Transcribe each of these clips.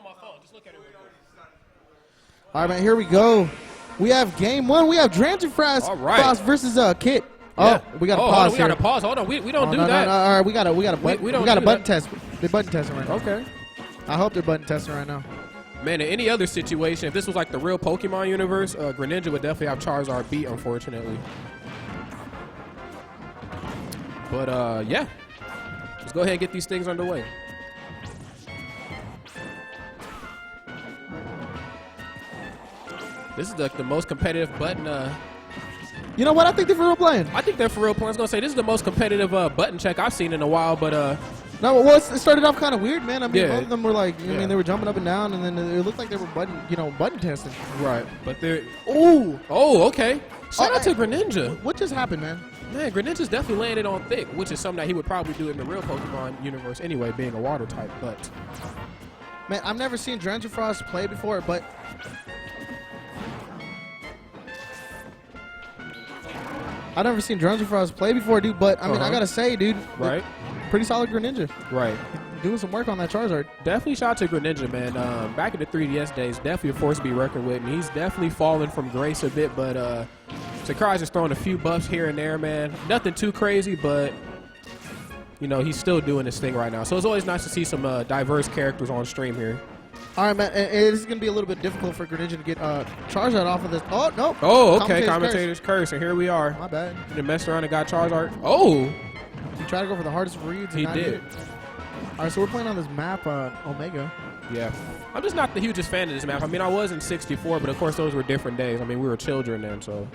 on my phone. Just look at it real quick. All right, man, here we go. We have game one. We have DranzerFrost versus Kit. Yeah. Oh, we got to pause. We got to pause. Hold on. We don't do that. No, all right, we got a button test. They're button testing right now. Okay. I hope they're button testing right now. Man, in any other situation, if this was like the real Pokemon universe, Greninja would definitely have Charizard beat, unfortunately. But, yeah. Let's go ahead and get these things underway. This is the most competitive button. You know what? I think they're for real playing. I think they're for real playing. I was going to say, this is the most competitive button check I've seen in a while, but... No, well, it started off kind of weird, man. I mean, Yeah. both of them were like, I mean, they were jumping up and down, and then it looked like they were button testing. Right. But they're... Ooh. Oh, okay. Shout out to Greninja. What just happened, man? Man, Greninja's definitely landed on thick, which is something that he would probably do in the real Pokemon universe anyway, being a water type, but... Man, I've never seen DranzerFrost play before, but... I've never seen DranzerFrost play before, dude, but, I mean, I gotta say, dude... Right. Pretty solid Greninja. Right. Doing some work on that Charizard. Definitely shout out to Greninja, man. Back in the 3DS days, definitely a force to be reckoned with. And he's definitely fallen from grace a bit, but Sakurai's just throwing a few buffs here and there, man. Nothing too crazy, but, you know, he's still doing his thing right now. So it's always nice to see some diverse characters on stream here. All right, man. It is going to be a little bit difficult for Greninja to get Charizard off of this. Oh, no. Oh, okay. Commentator's curse. And here we are. My bad. He messed around and got Charizard. Oh. He tried to go for the hardest reads. He did. All right, so we're playing on this map, Omega. Yeah. I'm just not the hugest fan of this map. I mean, I was in 64, but of course those were different days. I mean, we were children then, so.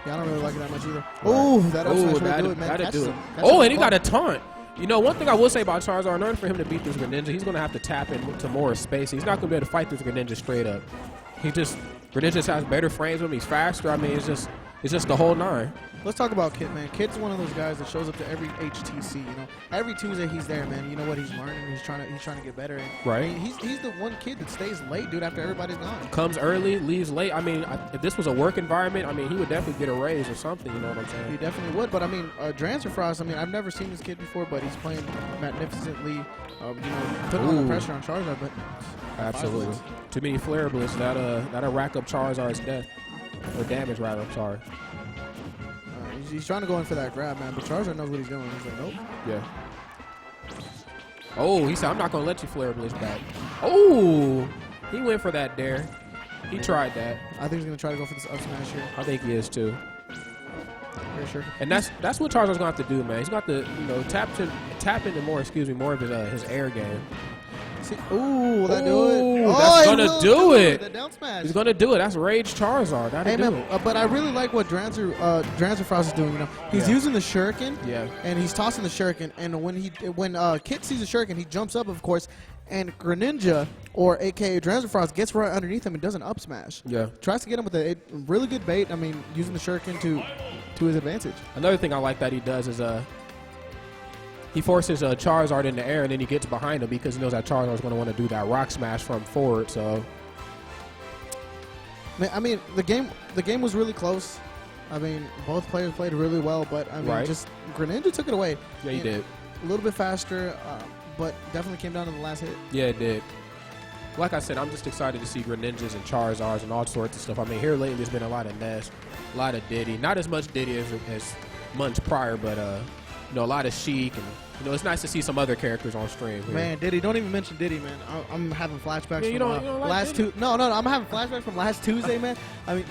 Yeah, I don't really like it that much either. Oh, that up smash will do it, man. That'd do it. Oh, and he got a taunt. You know, one thing I will say about Charizard, in order for him to beat this Greninja, he's going to have to tap into more space. He's not going to be able to fight this Greninja straight up. Greninja just has better frames with him. He's faster. I mean, it's just the whole nine. Let's talk about Kit, man. Kit's one of those guys that shows up to every HTC. You know, every Tuesday he's there, man. You know what? He's learning. He's trying to get better. And right. I mean, he's the one kid that stays late, dude. After everybody's gone. Comes early, leaves late. I mean, if this was a work environment, I mean, he would definitely get a raise or something. You know what I'm saying? He definitely would. But I mean, DranzerFrost. I mean, I've never seen this kid before, but he's playing magnificently. You know, putting all the pressure on Charizard. But absolutely, too many Flare Blitz. That'll rack up Charizard's death or damage rather. I'm sorry. He's trying to go in for that grab, man, but Charizard knows what he's doing. He's like, nope. Yeah. Oh, he said, I'm not going to let you Flare Blitz back. Oh, he went for that dare. He tried that. I think he's going to try to go for this up smash here. I think he is, too. Very sure. And that's what Charizard's going to have to do, man. He's got to, you know, tap into more of his air game. See, ooh, that do it? That's gonna do it. The down smash. He's gonna do it. That's Rage Charizard. That'll do it. But I really like what DranzerFrost is doing. You know, he's using the shuriken. Yeah. And he's tossing the shuriken. And when Kit sees the shuriken, he jumps up, of course. And Greninja, or AKA DranzerFrost, gets right underneath him and does an up smash. Yeah. Tries to get him with a really good bait. I mean, using the shuriken to his advantage. Another thing I like that he does is he forces Charizard in the air, and then he gets behind him because he knows that Charizard's going to want to do that rock smash from forward. So, I mean, the game was really close. I mean, both players played really well, but I mean, just Greninja took it away. Yeah, he did. A little bit faster, but definitely came down to the last hit. Yeah, it did. Like I said, I'm just excited to see Greninjas and Charizards and all sorts of stuff. I mean, here lately there's been a lot of Ness, a lot of Diddy. Not as much Diddy as months prior, but you know, a lot of Sheik, and you know, it's nice to see some other characters on stream. Here. Man, Diddy, don't even mention Diddy, man. I'm having flashbacks. Yeah, you don't like last Diddy? No, I'm having flashbacks from last Tuesday, man. I mean,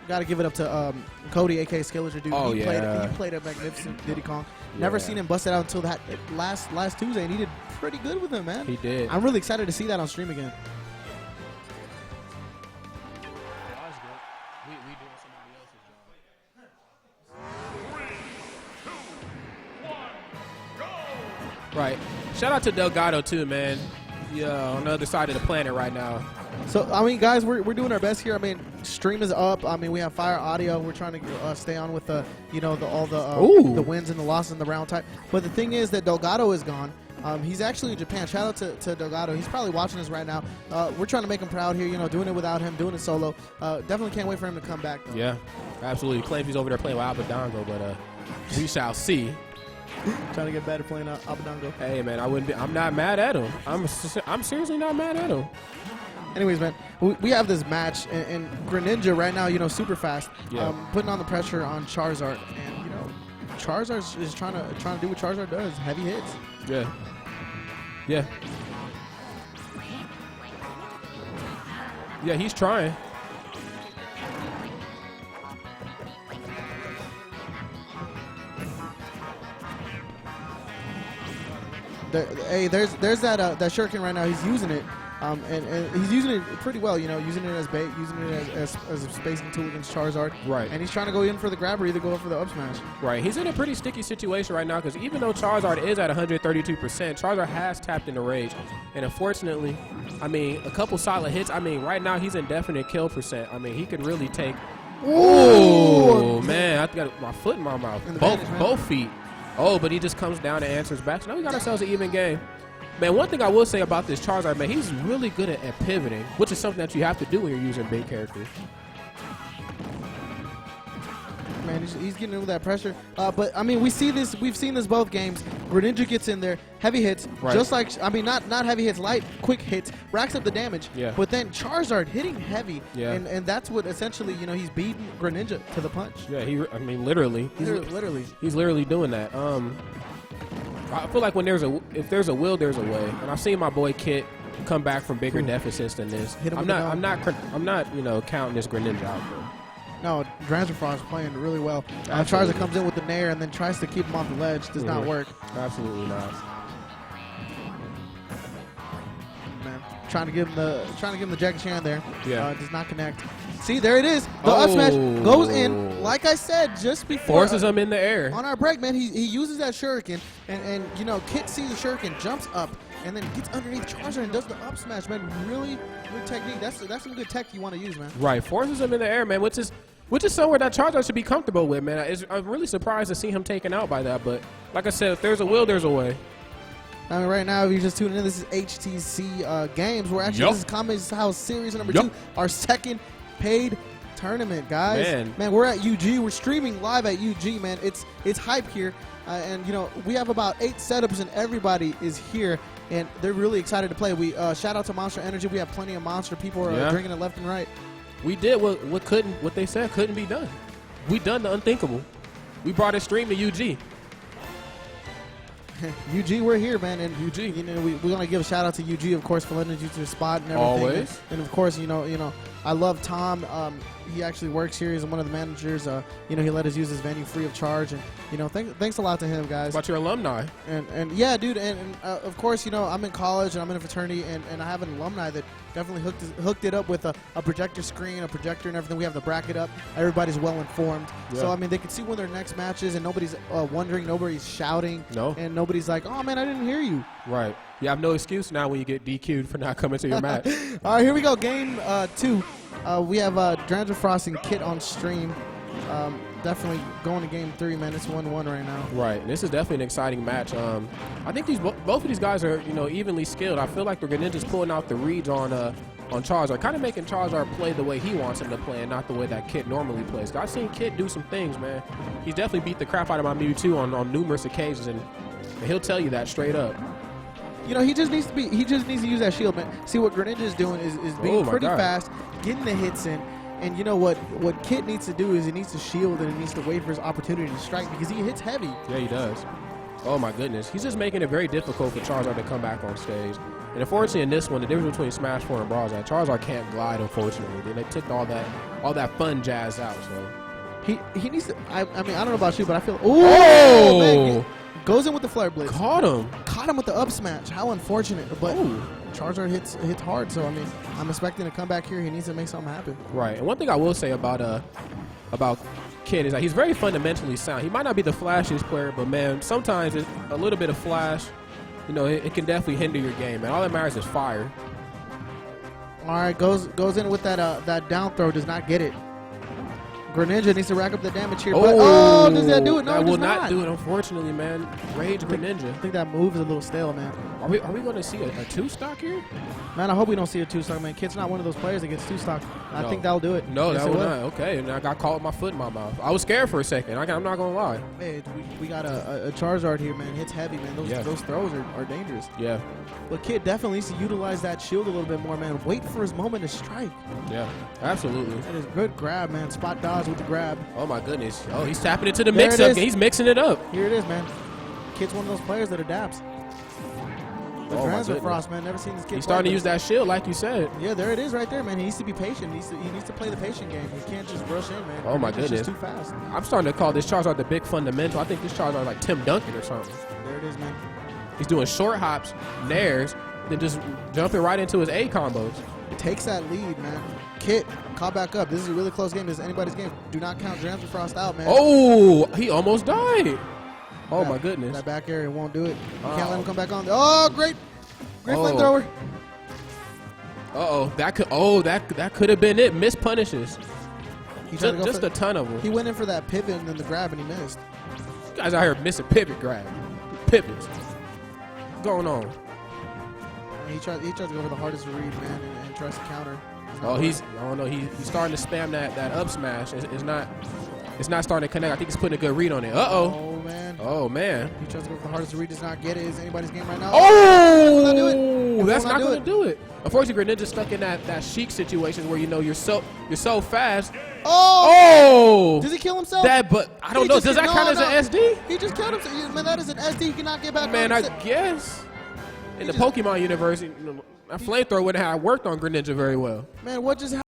got to give it up to Cody, aka Skillinger, dude. Oh, he yeah. played a magnificent Diddy Kong. Never seen him bust it out until that last Tuesday, and he did pretty good with him, man. He did. I'm really excited to see that on stream again. Right. Shout out to Delgado too, man. Yeah, on the other side of the planet right now. So I mean, guys, we're doing our best here. I mean, stream is up. I mean, we have fire audio. We're trying to stay on with the all the wins and the losses in the round type. But the thing is that Delgado is gone. He's actually in Japan. Shout out to Delgado. He's probably watching us right now. We're trying to make him proud here. You know, doing it without him, doing it solo. Definitely can't wait for him to come back, though. Yeah, absolutely. He claims he's over there playing with Abadongo, but we shall see. Trying to get better playing Abadango. Hey, man, I'm not mad at him. I'm seriously not mad at him. Anyways, man, we have this match, and Greninja right now, you know, super fast, putting on the pressure on Charizard, and you know, Charizard is trying to do what Charizard does, heavy hits. Yeah. Yeah. Yeah, he's trying. Hey, there's that shuriken right now. He's using it, and he's using it pretty well. You know, using it as bait, using it as a spacing tool against Charizard. Right. And he's trying to go in for the grab or either go for the up smash. Right. He's in a pretty sticky situation right now because even though Charizard is at 132%, Charizard has tapped into Rage, and unfortunately, I mean, a couple solid hits. I mean, right now he's in definite kill percent. I mean, he could really take. Oh man, I got my foot in my mouth. Both feet. Oh, but he just comes down and answers back. So now we got ourselves an even game. Man, one thing I will say about this Charizard, man, he's really good at pivoting, which is something that you have to do when you're using big characters. Man, he's getting in with that pressure. But, I mean, we've seen this both games. Greninja gets in there, heavy hits, just like, I mean, not heavy hits, light, quick hits, racks up the damage. Yeah. But then Charizard hitting heavy, yeah. and that's what essentially, you know, he's beating Greninja to the punch. Yeah, I mean, literally. He's literally doing that. I feel like if there's a will, there's a way. And I've seen my boy Kit come back from bigger deficits than this. I'm not, you know, counting this Greninja out there. No, DranzerFrost playing really well. Charizard comes in with the Nair and then tries to keep him off the ledge. Does not work. Absolutely not. Man, trying to give him the Jackie Chan there. Yeah. Does not connect. See, there it is. The up smash goes in. Like I said, just before. Forces him in the air. On our break, man, he uses that shuriken, and you know, Kit sees the shuriken, jumps up, and then gets underneath Charizard and does the up smash, man. Really good technique. That's some good tech you want to use, man. Right. Forces him in the air, man, which is somewhere that Charizard should be comfortable with, man. I'm really surprised to see him taken out by that, but like I said, if there's a will, there's a way. I mean, right now, if you're just tuning in, this is HTC Games. We're actually, this is Comedy House Series number 2, our second paid tournament, guys. Man, we're at UG. We're streaming live at UG, man. It's hype here, and you know, we have about 8 setups, and everybody is here, and they're really excited to play. We shout out to Monster Energy. We have plenty of Monster. People are drinking it left and right. We did what they said couldn't be done. We done the unthinkable. We brought a stream to UG. UG, we're here, man, and UG. You know, we want to give a shout out to UG, of course, for letting us use their spot and everything. Always. And of course, you know, I love Tom. He actually works here. He's one of the managers. You know, he let us use his venue free of charge, and you know, thanks a lot to him, guys. About your alumni. And yeah, dude, and of course, you know, I'm in college and I'm in a fraternity, and I have an alumni that definitely hooked it up with a projector screen, a projector, and everything. We have the bracket up. Everybody's well informed, so I mean, they can see when their next match is, and nobody's wondering, nobody's shouting, and nobody's like, oh man, I didn't hear you. Right. You have no excuse now when you get DQ'd for not coming to your match. All right, here we go. Game 2. We have DranzerFrost and Kit on stream. Definitely going to game 3, man. It's 1-1 right now. Right. This is definitely an exciting match. I think both of these guys are, you know, evenly skilled. I feel like the Greninja's pulling out the reads on Charizard, kind of making Charizard play the way he wants him to play and not the way that Kit normally plays. I've seen Kit do some things, man. He's definitely beat the crap out of my Mewtwo on numerous occasions, and he'll tell you that straight up. You know, he just needs to use that shield, man. See, what Greninja is doing is being pretty fast, getting the hits in, and you know what Kit needs to do is he needs to shield and he needs to wait for his opportunity to strike because he hits heavy. Yeah, he does. Oh my goodness, he's just making it very difficult for Charizard to come back on stage. And unfortunately, in this one, the difference between Smash 4 and Brawl is that Charizard can't glide. Unfortunately, they took all that fun jazz out. So he needs to. I mean, I don't know about you, but I feel. Oh! Man, goes in with the Flare Blitz. Caught him with the up smash. How unfortunate. But Charizard hits hard, so I mean, I'm expecting to come back here. He needs to make something happen. Right. And one thing I will say about Kid is that he's very fundamentally sound. He might not be the flashiest player, but man, sometimes a little bit of flash, you know, it can definitely hinder your game. And all that matters is fire. All right, goes in with that down throw. Does not get it. Greninja needs to rack up the damage here. But, does that do it? No, that it will does not do it, unfortunately, man. Rage Greninja. I think that move is a little stale, man. Are we going to see a 2-stock here? Man, I hope we don't see a 2-stock, man. Kid's not one of those players that gets 2-stock. I No. think that'll do it. No, Yes, that it will will. not. Okay, and I got caught with my foot in my mouth. I was scared for a second. I'm not going to lie. Hey, we got a Charizard here, man. Hits heavy, man. Those throws are dangerous. Yeah. But Kid definitely needs to utilize that shield a little bit more, man. Wait for his moment to strike. Yeah, absolutely. That is a good grab, man. Spot dodge with the grab. Oh, my goodness. Oh, he's tapping into the There it mix-up. is. He's mixing it up. Here it is, man. Kid's one of those players that adapts. But Oh, my DranzerFrost, man, never seen this kid. He's starting to use that shield, like you said. Yeah, there it is right there, man. He needs to be patient. He needs to play the patient game. He can't just rush in, man. Oh, my He's just goodness. too fast. I'm starting to call this Charizard the big fundamental. I think this Charizard is like Tim Duncan or something. There it is, man. He's doing short hops, nairs, then just jumping right into his A combos. It takes that lead, man. Kit, call back up. This is a really close game. This is anybody's game. Do not count DranzerFrost out, man. Oh, he almost died. Oh, my goodness. That back area won't do it. You can't Oh. let him come back on. Oh, great Oh. flamethrower. Uh-oh, that could have been it. Miss punishes. He tried to go Just for- a ton of them. He went in for that pivot and then the grab and he missed. You guys out here missing pivot grab. Pivots. What's going on? And he tries to go for the hardest read, man, and tries to counter. Oh, I don't know. He's starting to spam that up smash. It's not starting to connect. I think he's putting a good read on it. Uh-oh. Oh, man. Oh, man. He tries to go for the hardest read, does not get it. Is anybody's game right now? Oh, that's will not not going do to do it. Unfortunately, Greninja's stuck in that Sheik situation where, you know, you're so fast. Oh! Oh! Does he kill himself? But I don't He know. just Does that no, count as no. an SD? He just killed himself. Man, that is an SD. He cannot get back Man, on. I guess. In the Pokemon universe, that flamethrower wouldn't have worked on Greninja very well. Man, what just happened?